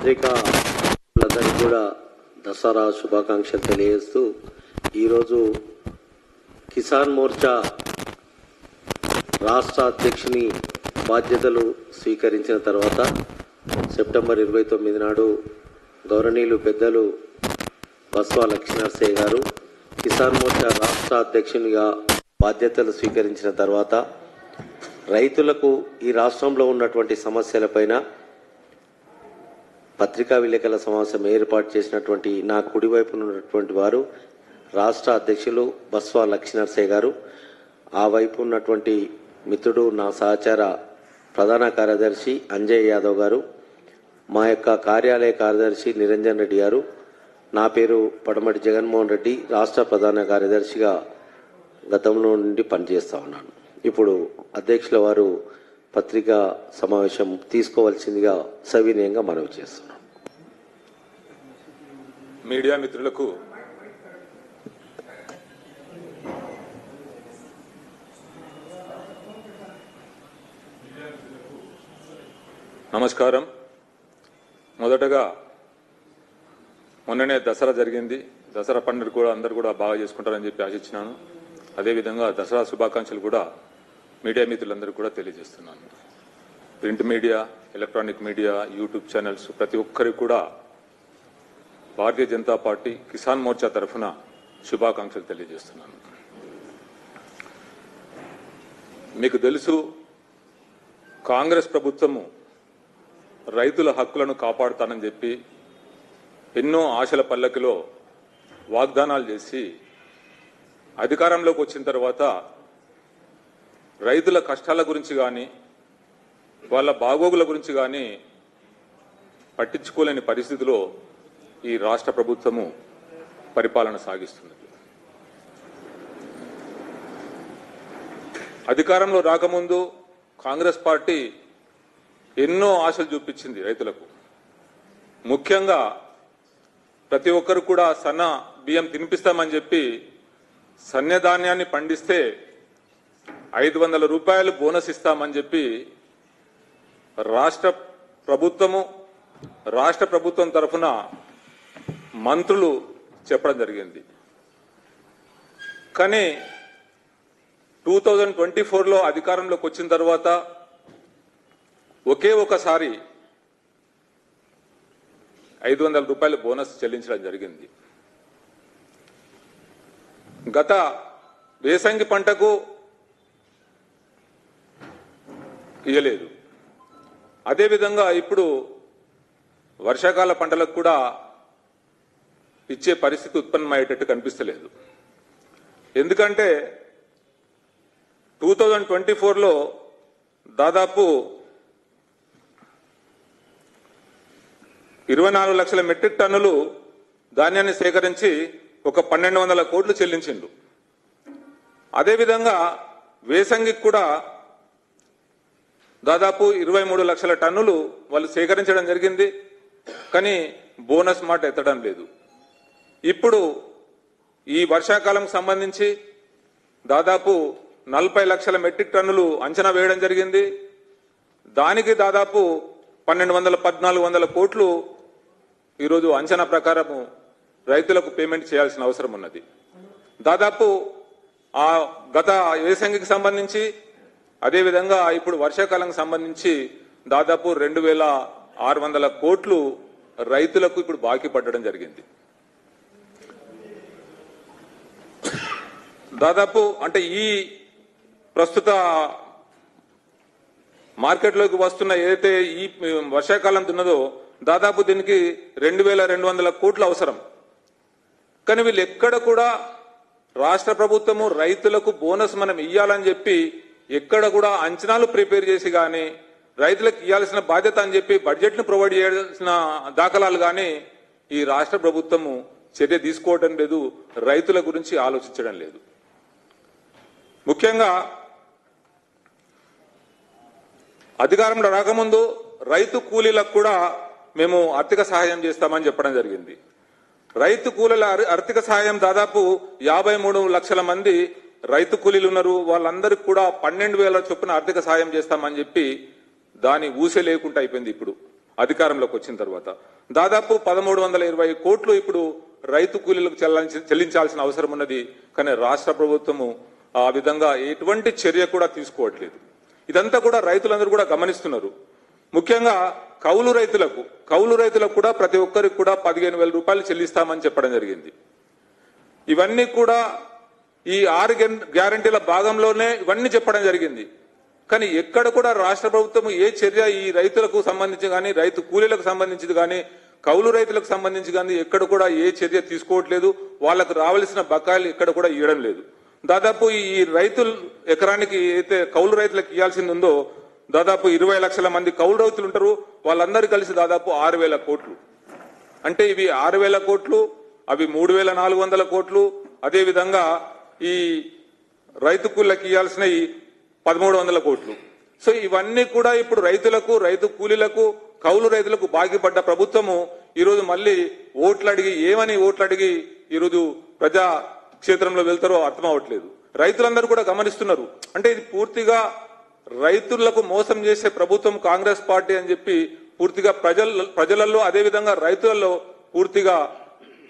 పత్రికలందరికీ కూడా దసరా శుభాకాంక్షలు తెలియజేస్తూ ఈరోజు కిసాన్ మోర్చా రాష్ట్ర అధ్యక్షుని బాధ్యతలు స్వీకరించిన తర్వాత సెప్టెంబర్ 29 నాడు గౌరవనీయులు పెద్దలు బస్వా లక్ష్మీనరసయ్య గారు కిసాన్ మోర్చా రాష్ట్ర అధ్యక్షునిగా బాధ్యతలు స్వీకరించిన తర్వాత రైతులకు ఈ రాష్ట్రంలో ఉన్నటువంటి సమస్యలపైన పత్రికా విలేకరుల సమావేశం ఏర్పాటు చేసినటువంటి నా కుడివైపున ఉన్నటువంటి వారు రాష్ట్ర అధ్యక్షులు బస్వా లక్ష్మీనరసయ్య గారు, ఆ వైపు ఉన్నటువంటి మిత్రుడు నా సహచార ప్రధాన కార్యదర్శి అంజయ్ యాదవ్ గారు, మా యొక్క కార్యాలయ కార్యదర్శి నిరంజన్ రెడ్డి గారు, నా పేరు పడమటి జగన్మోహన్ రెడ్డి, రాష్ట్ర ప్రధాన కార్యదర్శిగా గతంలో నుండి పనిచేస్తా ఉన్నాను. ఇప్పుడు అధ్యక్షుల వారు పత్రికా సమావేశం తీసుకోవాల్సిందిగా సవినయంగా మనవి చేస్తున్నాం. మీడియా మిత్రులకు నమస్కారం. మొదటగా మొన్ననే దసరా జరిగింది. దసరా పండుగ కూడా అందరూ కూడా బాగా చేసుకుంటారని చెప్పి ఆశించినాను. అదేవిధంగా దసరా శుభాకాంక్షలు కూడా మీడియా మిత్రులందరూ కూడా తెలియజేస్తున్నాను. Print media, electronic media, YouTube channels ప్రతి ఒక్కరికి కూడా భారతీయ జనతా పార్టీ కిసాన్ మోర్చా తరఫున శుభాకాంక్షలు తెలియజేస్తున్నాను. మీకు తెలుసు, కాంగ్రెస్ ప్రభుత్వము రైతుల హక్కులను కాపాడుతానని చెప్పి ఎన్నో ఆశల పల్లకిలో వాగ్దానాలు చేసి అధికారంలోకి వచ్చిన తర్వాత రైతుల కష్టాల గురించి కానీ వాళ్ళ బాగోగుల గురించి కానీ పట్టించుకోలేని పరిస్థితిలో ఈ రాష్ట్ర ప్రభుత్వము పరిపాలన సాగిస్తున్నది. అధికారంలో రాకముందు కాంగ్రెస్ పార్టీ ఎన్నో ఆశలు చూపించింది రైతులకు. ముఖ్యంగా ప్రతి ఒక్కరు కూడా సన్న బియ్యం తినిపిస్తామని చెప్పి సన్నధాన్యాన్ని పండిస్తే 500 రూపాయలు బోనస్ ఇస్తామని చెప్పి రాష్ట్ర ప్రభుత్వం తరఫున మంత్రులు చెప్పడం జరిగింది. కానీ 2024లో అధికారంలోకి వచ్చిన తర్వాత ఒకే ఒకసారి 500 రూపాయలు బోనస్ చెల్లించడం జరిగింది. గత వేసంగి పంటకు ఇయ్యలేదు. అదేవిధంగా ఇప్పుడు వర్షాకాల పంటలకు కూడా ఇచ్చే పరిస్థితి ఉత్పన్నమయ్యేటట్టు కనిపిస్తలేదు. ఎందుకంటే 2024లో దాదాపు 24 లక్షల మెట్రిక్ టన్నులు ధాన్యాన్ని సేకరించి ఒక 1200 కోట్లు చెల్లించిండు. అదేవిధంగా వేసంగికి కూడా దాదాపు 23 లక్షల టన్నులు వాళ్ళు సేకరించడం జరిగింది. కానీ బోనస్ మాట ఎత్తడం లేదు. ఇప్పుడు ఈ వర్షాకాలం సంబంధించి దాదాపు 40 లక్షల మెట్రిక్ టన్నులు అంచనా వేయడం జరిగింది. దానికి దాదాపు 1200-1400 కోట్లు ఈరోజు అంచనా ప్రకారము రైతులకు పేమెంట్ చేయాల్సిన అవసరం ఉన్నది. దాదాపు ఆ గత వేసంగికి సంబంధించి అదేవిధంగా ఇప్పుడు వర్షాకాలానికి సంబంధించి దాదాపు 2600 కోట్లు రైతులకు ఇప్పుడు బాకీ పడడం జరిగింది. దాదాపు అంటే ఈ ప్రస్తుత మార్కెట్లోకి వస్తున్న ఏదైతే ఈ వర్షాకాలం ఉన్నదో దాదాపు దీనికి 2200 కోట్లు అవసరం. కానీ వీళ్ళు ఎక్కడ కూడా రాష్ట్ర ప్రభుత్వము రైతులకు బోనస్ మనం ఇయ్యాలని చెప్పి ఎక్కడ కూడా అంచనాలు ప్రిపేర్ చేసి కానీ రైతులకు ఇవ్వాల్సిన బాధ్యత అని చెప్పి బడ్జెట్ ను ప్రొవైడ్ చేయాల్సిన దాఖలాలు కానీ ఈ రాష్ట్ర ప్రభుత్వము చర్య తీసుకోవడం లేదు. రైతుల గురించి ఆలోచించడం లేదు. ముఖ్యంగా అధికారంలో రాకముందు రైతు కూలీలకు కూడా మేము ఆర్థిక సహాయం చేస్తామని చెప్పడం జరిగింది. రైతు కూలీల ఆర్థిక సహాయం దాదాపు 53 లక్షల మంది రైతు కూలీలు ఉన్నారు. వాళ్ళందరికీ కూడా 12,000 చొప్పున ఆర్థిక సహాయం చేస్తామని చెప్పి దాని ఊసే లేకుండా అయిపోయింది. ఇప్పుడు అధికారంలోకి వచ్చిన తర్వాత దాదాపు 1320 కోట్లు ఇప్పుడు రైతు కూలీలకు చెల్లించాల్సిన అవసరం ఉన్నది. కానీ రాష్ట్ర ప్రభుత్వము ఆ విధంగా ఎటువంటి చర్య కూడా తీసుకోవట్లేదు. ఇదంతా కూడా రైతులందరూ కూడా గమనిస్తున్నారు. ముఖ్యంగా కౌలు రైతులకు కూడా ప్రతి ఒక్కరికి కూడా 15,000 రూపాయలు చెల్లిస్తామని చెప్పడం జరిగింది. ఇవన్నీ కూడా ఈ 6 గ్యారంటీల భాగంలోనే ఇవన్నీ చెప్పడం జరిగింది. కానీ ఎక్కడ కూడా రాష్ట్ర ప్రభుత్వం ఏ చర్య ఈ రైతులకు సంబంధించి కానీ, రైతు కూలీలకు సంబంధించి కానీ, కౌలు రైతులకు సంబంధించి కానీ ఎక్కడ కూడా ఏ చర్య తీసుకోవట్లేదు. వాళ్లకు రావాల్సిన బకాయిలు ఎక్కడ కూడా ఇవ్వడం లేదు. దాదాపు ఈ రైతులు ఎకరానికి అయితే కౌలు రైతులకు ఇవ్వాల్సింది ఉందో దాదాపు 20 లక్షల మంది కౌలు రైతులు ఉంటారు. వాళ్ళందరూ కలిసి దాదాపు 6,000 కోట్లు. అంటే ఇవి 6,000 కోట్లు, అవి 3,400 కోట్లు. అదేవిధంగా ఈ రైతు కూలీలకు ఇవ్వాల్సిన 1,300 కోట్లు. సో ఇవన్నీ కూడా ఇప్పుడు రైతులకు, రైతు కూలీలకు, కౌలు రైతులకు బాగిపడ్డ ప్రభుత్వము ఈరోజు మళ్ళీ ఏమని ఓట్లు అడిగి ఈరోజు ప్రజా క్షేత్రంలో వెళ్తారో అర్థం అవట్లేదు. రైతులందరూ కూడా గమనిస్తున్నారు. అంటే ఇది పూర్తిగా రైతులకు మోసం చేసే ప్రభుత్వం కాంగ్రెస్ పార్టీ అని చెప్పి పూర్తిగా ప్రజలలో అదేవిధంగా రైతులలో పూర్తిగా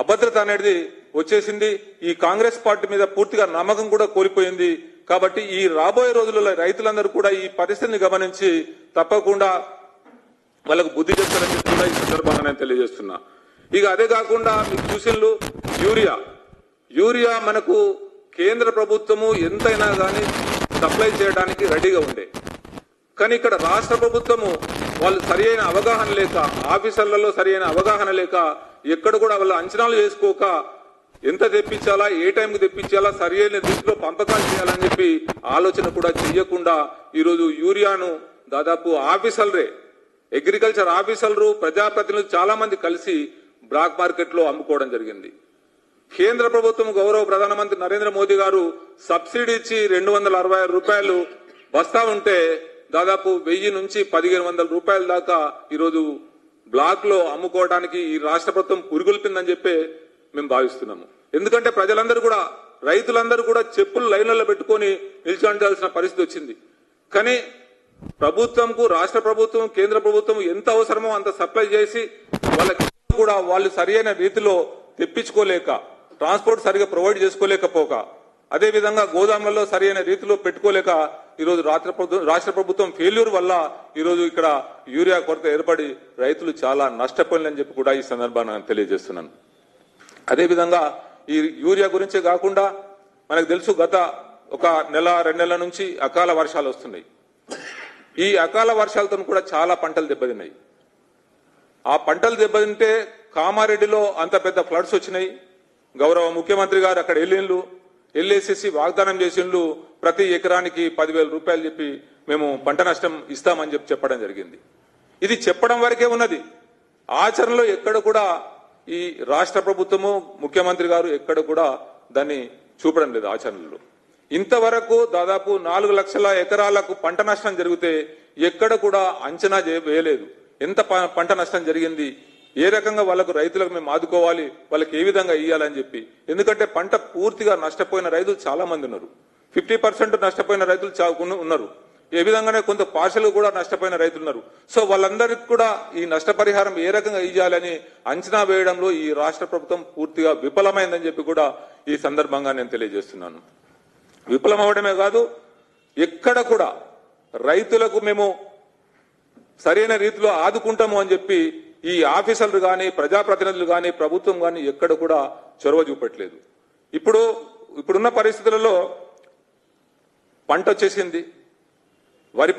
అభద్రత అనేది వచ్చేసింది. ఈ కాంగ్రెస్ పార్టీ మీద పూర్తిగా నమ్మకం కూడా కోల్పోయింది. కాబట్టి ఈ రాబోయే రోజులలో రైతులందరూ కూడా ఈ పరిస్థితిని గమనించి తప్పకుండా వాళ్ళకు బుద్ధి చెప్తారని కూడా ఈ సందర్భంగా నేను తెలియజేస్తున్నా. ఇక అదే కాకుండా మీకు చూసినట్లు యూరియా మనకు కేంద్ర ప్రభుత్వము ఎంతైనా కానీ సప్లై చేయడానికి రెడీగా ఉండే. కానీ ఇక్కడ రాష్ట్ర ప్రభుత్వము వాళ్ళు సరి అయిన అవగాహన లేక, ఆఫీసర్లలో సరి అయిన అవగాహన లేక, ఎక్కడ కూడా వాళ్ళు అంచనాలు చేసుకోక ఎంత తెప్పించాలా, ఏ టైంకి తెప్పించాలా, సరి అయిన రీతిలో పంపకాలు చేయాలని చెప్పి ఆలోచన కూడా చెయ్యకుండా ఈరోజు యూరియాను దాదాపు ఆఫీసర్లే, అగ్రికల్చర్ ఆఫీసర్లు, ప్రజాప్రతినిధులు చాలా మంది కలిసి బ్లాక్ మార్కెట్ లో అమ్ముకోవడం జరిగింది. కేంద్ర ప్రభుత్వం గౌరవ ప్రధానమంత్రి నరేంద్ర మోదీ గారు సబ్సిడీ ఇచ్చి 266 రూపాయలు బస్తా ఉంటే దాదాపు 1000 నుంచి 1500 రూపాయల దాకా ఈరోజు బ్లాక్ లో అమ్ముకోవడానికి ఈ రాష్ట్ర ప్రభుత్వం పురిగొల్పిందని చెప్పి మేము భావిస్తున్నాము. ఎందుకంటే ప్రజలందరూ కూడా, రైతులందరూ కూడా చెప్పులు లైన్లలో పెట్టుకొని నిల్చోండాల్సిన పరిస్థితి వచ్చింది. కానీ ప్రభుత్వంకు, రాష్ట్ర ప్రభుత్వం, కేంద్ర ప్రభుత్వం ఎంత అవసరమో అంత సప్లై చేసి వాళ్ళకి కూడా వాళ్ళు సరైన రీతిలో తెప్పించుకోలేక, ట్రాన్స్పోర్ట్ సరిగా ప్రొవైడ్ చేసుకోలేకపోక, అదేవిధంగా గోదాములలో సరైన రీతిలో పెట్టుకోలేక ఈరోజు రాష్ట్ర ప్రభుత్వం ఫెయిల్యూర్ వల్ల ఈరోజు ఇక్కడ యూరియా కొరత ఏర్పడి రైతులు చాలా నష్టపోయిందని చెప్పి కూడా ఈ సందర్భాన్ని తెలియజేస్తున్నాను. అదేవిధంగా ఈ యూరియా గురించే కాకుండా మనకు తెలుసు గత ఒక నెల 2 నెలల నుంచి అకాల వర్షాలు వస్తున్నాయి. ఈ అకాల వర్షాలతో కూడా చాలా పంటలు దెబ్బతిన్నాయి. ఆ పంటలు దెబ్బతింటే కామారెడ్డిలో అంత పెద్ద ఫ్లడ్స్ వచ్చినాయి. గౌరవ ముఖ్యమంత్రి గారు అక్కడ వెళ్ళేసేసి వాగ్దానం చేసిండ్రు, ప్రతి ఎకరానికి 10,000 రూపాయలు చెప్పి మేము పంట నష్టం ఇస్తామని చెప్పడం జరిగింది. ఇది చెప్పడం వరకే ఉన్నది. ఆచరణలో ఎక్కడ కూడా ఈ రాష్ట్ర ప్రభుత్వము, ముఖ్యమంత్రి గారు ఎక్కడ కూడా దాన్ని చూపడం లేదు ఆచరణలో. ఇంతవరకు దాదాపు 4 లక్షల ఎకరాలకు పంట నష్టం జరిగితే ఎక్కడ కూడా అంచనా వేయలేదు. ఎంత పంట నష్టం జరిగింది, ఏ రకంగా వాళ్ళకు రైతులకు మేము ఆదుకోవాలి, వాళ్ళకి ఏ విధంగా ఇయ్యాలని చెప్పి. ఎందుకంటే పంట పూర్తిగా నష్టపోయిన రైతులు చాలా మంది ఉన్నారు. 50% నష్టపోయిన రైతులు ఉన్నారు. ఏ విధంగానే కొంత పార్షల్ కూడా నష్టపోయిన రైతులు ఉన్నారు. సో వాళ్ళందరికీ కూడా ఈ నష్టపరిహారం ఏ రకంగా ఇయ్యాలని అంచనా వేయడంలో ఈ రాష్ట్ర ప్రభుత్వం పూర్తిగా విఫలమైందని చెప్పి కూడా ఈ సందర్భంగా నేను తెలియజేస్తున్నాను. విఫలం అవడమే కాదు, ఎక్కడ కూడా రైతులకు మేము సరైన రీతిలో ఆదుకుంటాము అని చెప్పి ఈ ఆఫీసర్లు కానీ, ప్రజాప్రతినిధులు కానీ, ప్రభుత్వం కానీ ఎక్కడ కూడా చొరవ చూపట్లేదు. ఇప్పుడున్న పరిస్థితులలో పంట వచ్చేసింది, వరి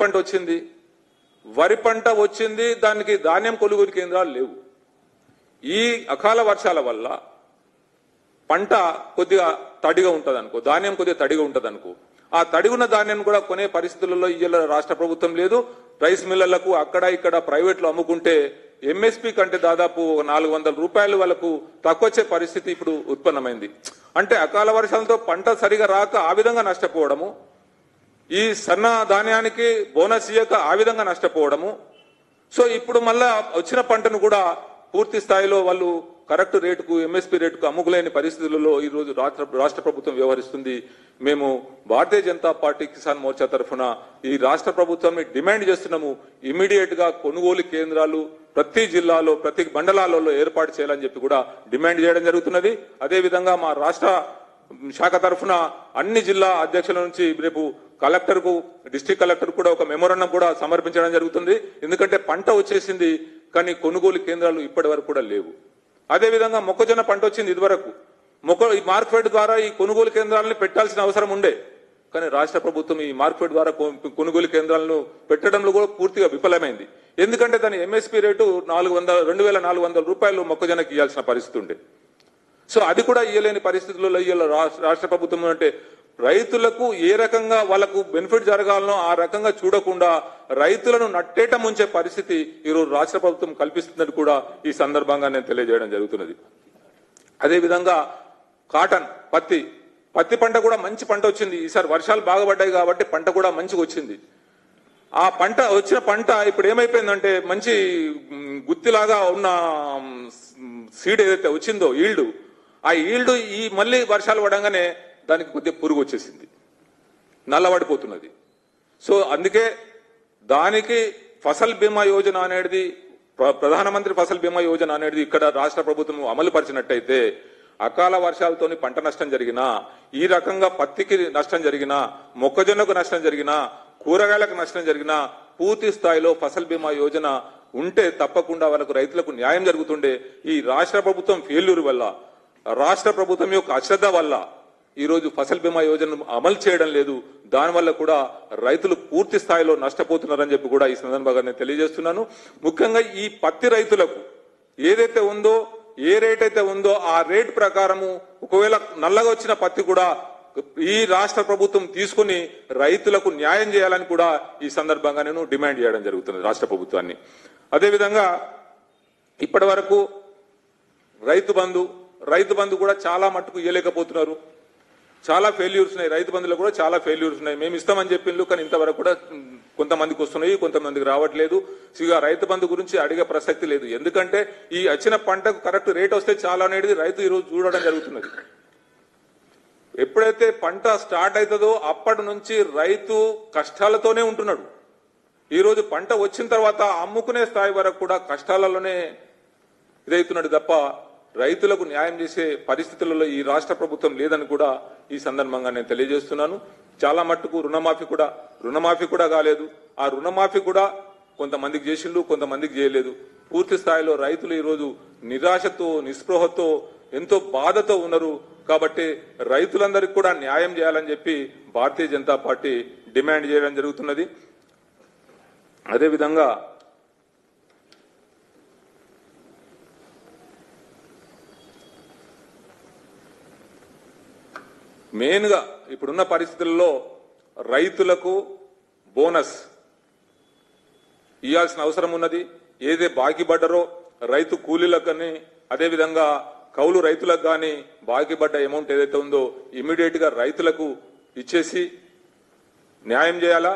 పంట వచ్చింది, దానికి ధాన్యం కొనుగోలు కేంద్రాలు లేవు. ఈ అకాల వర్షాల వల్ల పంట కొద్దిగా తడిగా ఉంటది అనుకో, ధాన్యం కొద్దిగా తడిగా ఉంటది అనుకో, ఆ తడిగున్న ధాన్యం కూడా కొనే పరిస్థితులలో ఇయ్యాల రాష్ట్ర ప్రభుత్వం లేదు. రైస్ మిల్లర్లకు అక్కడ ఇక్కడ ప్రైవేట్ లో అమ్ముకుంటే ఎంఎస్పీ కంటే దాదాపు 400 రూపాయలు వాళ్ళకు తక్కువ వచ్చే పరిస్థితి ఇప్పుడు ఉత్పన్నమైంది. అంటే అకాల వర్షాలతో పంట సరిగా రాక ఆ విధంగా నష్టపోవడము, ఈ సన్న ధాన్యానికి బోనస్ ఇయ్యక ఆ విధంగా నష్టపోవడము. సో ఇప్పుడు మళ్ళా వచ్చిన పంటను కూడా పూర్తి స్థాయిలో వాళ్ళు కరెక్ట్ రేటుకు ఎంఎస్పీ రేటుకు అమ్ముకులేని పరిస్థితులలో ఈ రోజు రాష్ట్ర ప్రభుత్వం వ్యవహరిస్తుంది. మేము భారతీయ జనతా పార్టీ కిసాన్ మోర్చా తరఫున ఈ రాష్ట్ర ప్రభుత్వాన్ని డిమాండ్ చేస్తున్నాము. ఇమీడియట్ గా కొనుగోలు కేంద్రాలు ప్రతి జిల్లాలో ప్రతి మండలాలలో ఏర్పాటు చేయాలని చెప్పి కూడా డిమాండ్ చేయడం జరుగుతున్నది. అదేవిధంగా మా రాష్ట్ర శాఖ తరఫున అన్ని జిల్లా అధ్యక్షుల నుంచి రేపు కలెక్టర్ కు డిస్ట్రిక్ట్ కలెక్టర్ కూడా ఒక మెమోరాండం కూడా సమర్పించడం జరుగుతుంది. ఎందుకంటే పంట వచ్చేసింది కానీ కొనుగోలు కేంద్రాలు ఇప్పటి వరకు కూడా లేవు. అదేవిధంగా మొక్కజొన్న పంట వచ్చింది ఇదివరకు ఈ మార్కెట్ ద్వారా ఈ కొనుగోలు కేంద్రాలను పెట్టాల్సిన అవసరం ఉండే కానీ రాష్ట్ర ప్రభుత్వం ఈ మార్కెట్ ద్వారా కొనుగోలు కేంద్రాలను పెట్టడంలో కూడా పూర్తిగా విఫలమైంది. ఎందుకంటే దాని ఎంఎస్పీ రేటు 2,400 రూపాయలు మొక్కజొన్నకి ఇవ్వాల్సిన పరిస్థితి ఉండే. సో అది కూడా ఇయ్యలేని పరిస్థితుల్లో రాష్ట్ర ప్రభుత్వం అంటే రైతులకు ఏ రకంగా వాళ్ళకు బెనిఫిట్ జరగాలనో ఆ రకంగా చూడకుండా రైతులను నట్టేట ముంచే పరిస్థితి ఈరోజు రాష్ట్ర ప్రభుత్వం కల్పిస్తుందని కూడా ఈ సందర్భంగా నేను తెలియజేయడం జరుగుతున్నది. అదేవిధంగా కాటన్ పత్తి పంట కూడా మంచి పంట వచ్చింది. ఈసారి వర్షాలు బాగా పడ్డాయి కాబట్టి పంట కూడా మంచిగా వచ్చింది. ఆ పంట వచ్చిన పంట ఇప్పుడు ఏమైపోయిందంటే మంచి గుత్తిలాగా ఉన్న సీడ్ ఏదైతే వచ్చిందో ఆ ఈల్డ్ ఈ మళ్ళీ వర్షాలు పడంగానే దానికి కొద్దిగా పురుగు వచ్చేసింది, నల్లబడిపోతున్నది. సో అందుకే దానికి ఫసల్ బీమా యోజన అనేది ప్రధానమంత్రి ఫసల్ బీమా యోజన అనేది ఇక్కడ రాష్ట్ర ప్రభుత్వం అమలు పరిచినట్టయితే అకాల వర్షాలతోని పంట నష్టం జరిగినా, ఈ రకంగా పత్తికి నష్టం జరిగినా, మొక్కజొన్నకు నష్టం జరిగినా, కూరగాయలకు నష్టం జరిగినా పూర్తి స్థాయిలో ఫసల్ బీమా యోజన ఉంటే తప్పకుండా వాళ్ళకు రైతులకు న్యాయం జరుగుతుండే. ఈ రాష్ట్ర ప్రభుత్వం ఫెయిల్యూర్ వల్ల, రాష్ట్ర ప్రభుత్వం యొక్క అశ్రద్ధ వల్ల ఈరోజు ఫసల్ బీమా యోజనను అమలు చేయడం లేదు. దానివల్ల కూడా రైతులు పూర్తి స్థాయిలో నష్టపోతున్నారని చెప్పి కూడా ఈ సందర్భంగా నేను తెలియజేస్తున్నాను. ముఖ్యంగా ఈ పత్తి రైతులకు ఏదైతే ఉందో, ఏ రేట్ అయితే ఉందో ఆ రేట్ ప్రకారము ఒకవేళ నల్లగా వచ్చిన పత్తి కూడా ఈ రాష్ట్ర ప్రభుత్వం తీసుకుని రైతులకు న్యాయం చేయాలని కూడా ఈ సందర్భంగా నేను డిమాండ్ చేయడం జరుగుతుంది రాష్ట్ర ప్రభుత్వాన్ని. అదేవిధంగా ఇప్పటి వరకు రైతు బంధు కూడా చాలా మట్టుకు ఇవ్వలేకపోతున్నారు. చాలా ఫెయిల్యూర్స్ ఉన్నాయి. రైతు బంధులో కూడా చాలా ఫెయిల్యూర్స్ ఉన్నాయి. మేము ఇస్తామని చెప్పిండ్రు కానీ ఇంతవరకు కూడా కొంతమందికి వస్తున్నాయి, కొంతమందికి రావట్లేదు. ఇక రైతు బంధు గురించి అడిగే ప్రసక్తి లేదు. ఎందుకంటే ఈ వచ్చిన పంటకు కరెక్ట్ రేట్ వస్తే చాలా అనేది రైతు ఈరోజు చూడడం జరుగుతున్నది. ఎప్పుడైతే పంట స్టార్ట్ అవుతుందో అప్పటి నుంచి రైతు కష్టాలతోనే ఉంటున్నాడు. ఈరోజు పంట వచ్చిన తర్వాత అమ్ముకునే స్థాయి వరకు కూడా కష్టాలలోనే ఇదవుతున్నాడు తప్ప రైతులకు న్యాయం చేసే పరిస్థితులలో ఈ రాష్ట్ర ప్రభుత్వం లేదని కూడా ఈ సందర్భంగా నేను తెలియజేస్తున్నాను. చాలా మట్టుకు రుణమాఫీ కూడా కాలేదు. ఆ రుణమాఫీ కూడా కొంతమందికి చేసిండు, కొంతమందికి చేయలేదు. పూర్తి స్థాయిలో రైతులు ఈరోజు నిరాశతో, నిస్పృహతో, ఎంతో బాధతో ఉన్నారు. కాబట్టి రైతులందరికీ కూడా న్యాయం చేయాలని చెప్పి భారతీయ జనతా పార్టీ డిమాండ్ చేయడం జరుగుతున్నది. అదేవిధంగా మెయిన్ గా ఇప్పుడున్న పరిస్థితుల్లో రైతులకు బోనస్ ఇవ్వాల్సిన అవసరం ఉన్నది. ఏదే బాకీ పడ్డారో రైతు కూలీలకు కానీ, అదేవిధంగా కౌలు రైతులకు కానీ బాకీ పడ్డ అమౌంట్ ఏదైతే ఉందో ఇమీడియట్ గా రైతులకు ఇచ్చేసి న్యాయం చేయాలా.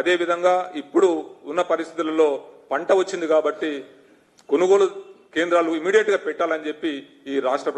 అదేవిధంగా ఇప్పుడు ఉన్న పరిస్థితులలో పంట వచ్చింది కాబట్టి కొనుగోలు కేంద్రాలు ఇమీడియట్ గా పెట్టాలని చెప్పి ఈ రాష్ట్ర